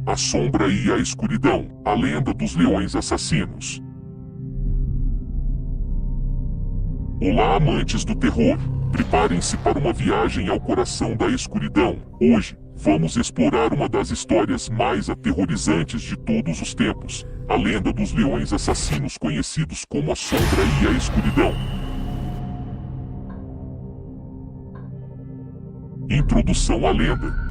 A Sombra e a Escuridão, a lenda dos leões assassinos. Olá, amantes do terror. Preparem-se para uma viagem ao coração da escuridão. Hoje, vamos explorar uma das histórias mais aterrorizantes de todos os tempos. A lenda dos leões assassinos, conhecidos como a Sombra e a Escuridão. Introdução à lenda.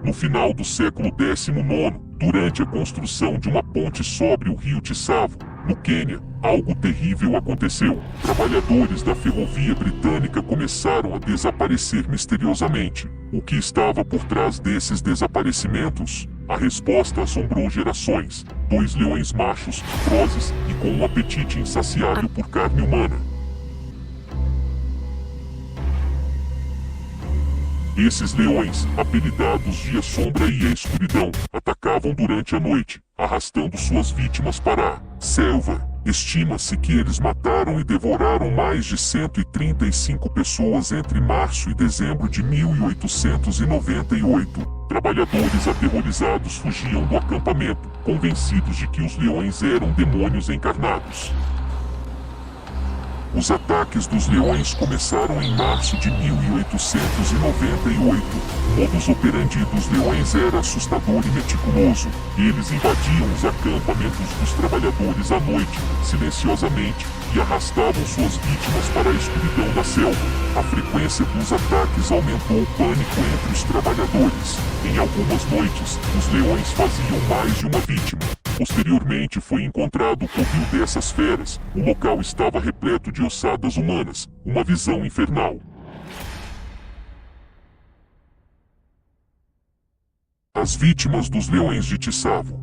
No final do século XIX, durante a construção de uma ponte sobre o rio Tsavo, no Quênia, algo terrível aconteceu. Trabalhadores da ferrovia britânica começaram a desaparecer misteriosamente. O que estava por trás desses desaparecimentos? A resposta assombrou gerações. 2 leões machos, ferozes e com um apetite insaciável por carne humana. Esses leões, apelidados de a Sombra e a Escuridão, atacavam durante a noite, arrastando suas vítimas para a selva. Estima-se que eles mataram e devoraram mais de 135 pessoas entre março e dezembro de 1898. Trabalhadores aterrorizados fugiam do acampamento, convencidos de que os leões eram demônios encarnados. Os ataques dos leões começaram em março de 1898. O modus operandi dos leões era assustador e meticuloso. Eles invadiam os acampamentos dos trabalhadores à noite, silenciosamente, e arrastavam suas vítimas para a escuridão da selva. A frequência dos ataques aumentou o pânico entre os trabalhadores. Em algumas noites, os leões faziam mais de uma vítima. Posteriormente foi encontrado o covil dessas feras. O local estava repleto de ossadas humanas, uma visão infernal. As vítimas dos leões de Tsavo.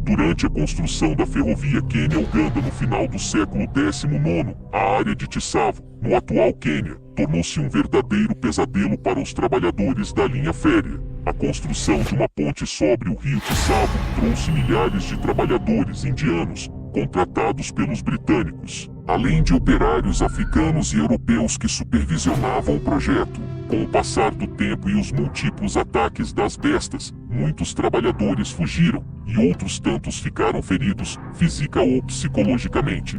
Durante a construção da ferrovia Quênia-Uganda no final do século XIX, a área de Tsavo, no atual Quênia, tornou-se um verdadeiro pesadelo para os trabalhadores da linha férrea. A construção de uma ponte sobre o rio Tsavo trouxe milhares de trabalhadores indianos, contratados pelos britânicos, além de operários africanos e europeus que supervisionavam o projeto. Com o passar do tempo e os múltiplos ataques das bestas, muitos trabalhadores fugiram, e outros tantos ficaram feridos, física ou psicologicamente.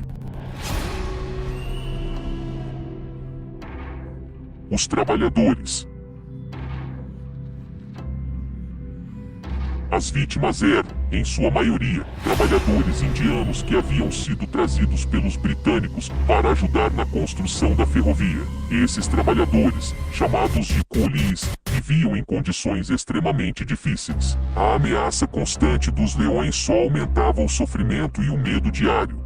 Os trabalhadores. As vítimas eram, em sua maioria, trabalhadores indianos que haviam sido trazidos pelos britânicos para ajudar na construção da ferrovia. Esses trabalhadores, chamados de coolies, viviam em condições extremamente difíceis. A ameaça constante dos leões só aumentava o sofrimento e o medo diário.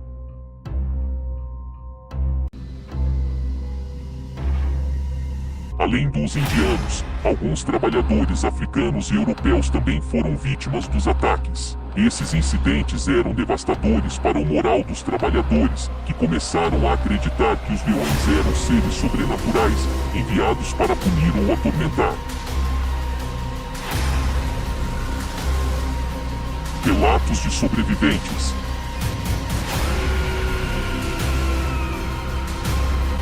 Além dos indianos, alguns trabalhadores africanos e europeus também foram vítimas dos ataques. Esses incidentes eram devastadores para o moral dos trabalhadores, que começaram a acreditar que os leões eram seres sobrenaturais, enviados para punir ou atormentar. Relatos de sobreviventes.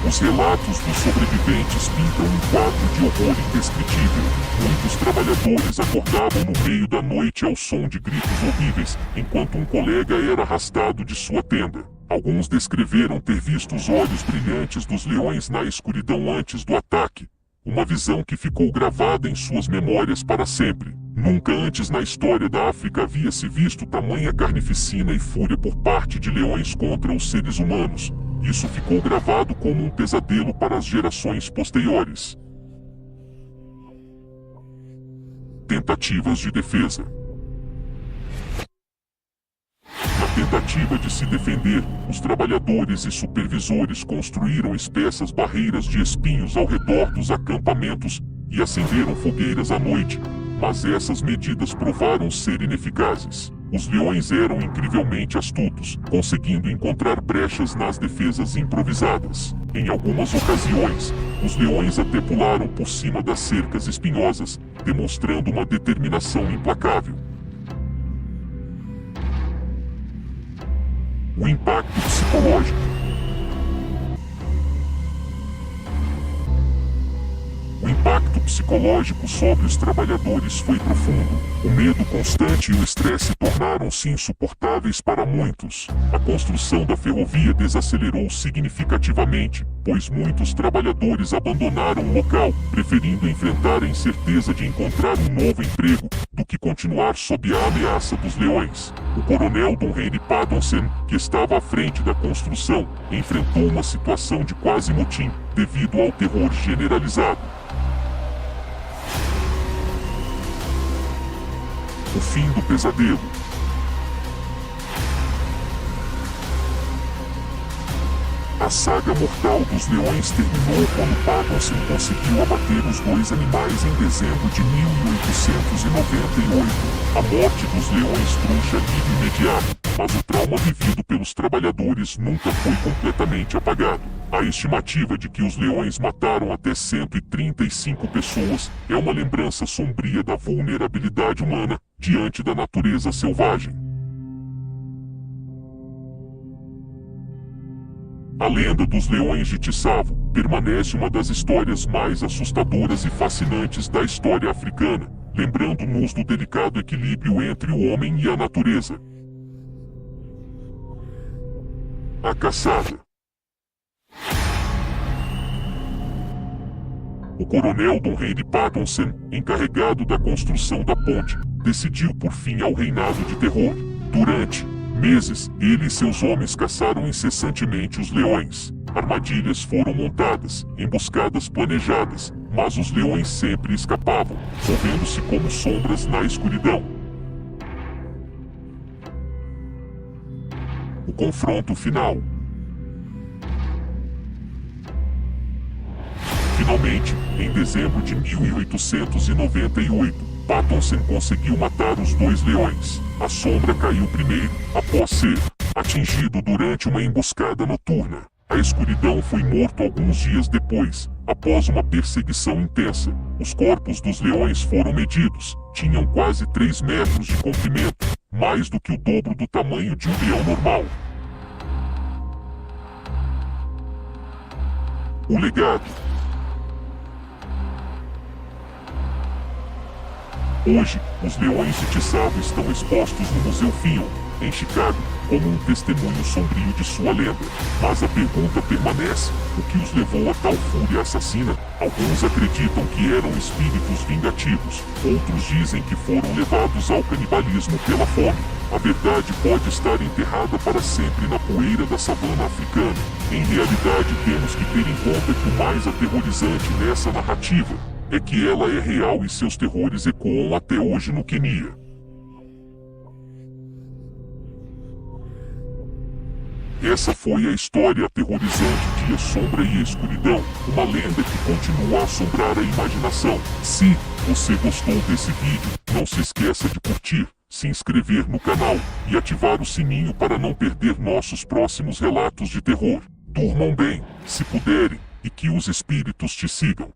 Os relatos dos sobreviventes pintam um quadro de horror indescritível. Muitos trabalhadores acordavam no meio da noite ao som de gritos horríveis, enquanto um colega era arrastado de sua tenda. Alguns descreveram ter visto os olhos brilhantes dos leões na escuridão antes do ataque. Uma visão que ficou gravada em suas memórias para sempre. Nunca antes na história da África havia-se visto tamanha carnificina e fúria por parte de leões contra os seres humanos. Isso ficou gravado como um pesadelo para as gerações posteriores. Tentativas de defesa. Na tentativa de se defender, os trabalhadores e supervisores construíram espessas barreiras de espinhos ao redor dos acampamentos e acenderam fogueiras à noite, mas essas medidas provaram ser ineficazes. Os leões eram incrivelmente astutos, conseguindo encontrar brechas nas defesas improvisadas. Em algumas ocasiões, os leões até pularam por cima das cercas espinhosas, demonstrando uma determinação implacável. O impacto psicológico. psicológico sobre os trabalhadores foi profundo. O medo constante e o estresse tornaram-se insuportáveis para muitos. A construção da ferrovia desacelerou significativamente, pois muitos trabalhadores abandonaram o local, preferindo enfrentar a incerteza de encontrar um novo emprego, do que continuar sob a ameaça dos leões. O coronel Dom Henry Pattonsen, que estava à frente da construção, enfrentou uma situação de quase motim, devido ao terror generalizado. O fim do pesadelo. A saga mortal dos leões terminou quando Pattonsen conseguiu abater os dois animais em dezembro de 1898. A morte dos leões trouxe alívio imediato, mas o trauma vivido pelos trabalhadores nunca foi completamente apagado. A estimativa de que os leões mataram até 135 pessoas é uma lembrança sombria da vulnerabilidade humana diante da natureza selvagem. A lenda dos leões de Tsavo permanece uma das histórias mais assustadoras e fascinantes da história africana, lembrando-nos do delicado equilíbrio entre o homem e a natureza. A caçada. O coronel Dom Henry Pattonsen, encarregado da construção da ponte, decidiu por fim ao reinado de terror. Durante meses, ele e seus homens caçaram incessantemente os leões. Armadilhas foram montadas, emboscadas planejadas, mas os leões sempre escapavam, movendo-se como sombras na escuridão. O confronto final. Finalmente, em dezembro de 1898, Pattonsen conseguiu matar os dois leões. A sombra caiu primeiro, após ser atingido durante uma emboscada noturna. A escuridão foi morto alguns dias depois, após uma perseguição intensa. Os corpos dos leões foram medidos. Tinham quase 3 metros de comprimento, mais do que o dobro do tamanho de um leão normal. O legado. Hoje, os leões de Tsavo estão expostos no Museu Fion, em Chicago, como um testemunho sombrio de sua lenda. Mas a pergunta permanece: o que os levou a tal fúria assassina? Alguns acreditam que eram espíritos vingativos, outros dizem que foram levados ao canibalismo pela fome. A verdade pode estar enterrada para sempre na poeira da savana africana. Em realidade, temos que ter em conta que o mais aterrorizante nessa narrativa é que ela é real e seus terrores ecoam até hoje no Quênia. Essa foi a história aterrorizante de A Sombra e a Escuridão, uma lenda que continua a assombrar a imaginação. Se você gostou desse vídeo, não se esqueça de curtir, se inscrever no canal e ativar o sininho para não perder nossos próximos relatos de terror. Durmam bem, se puderem, e que os espíritos te sigam.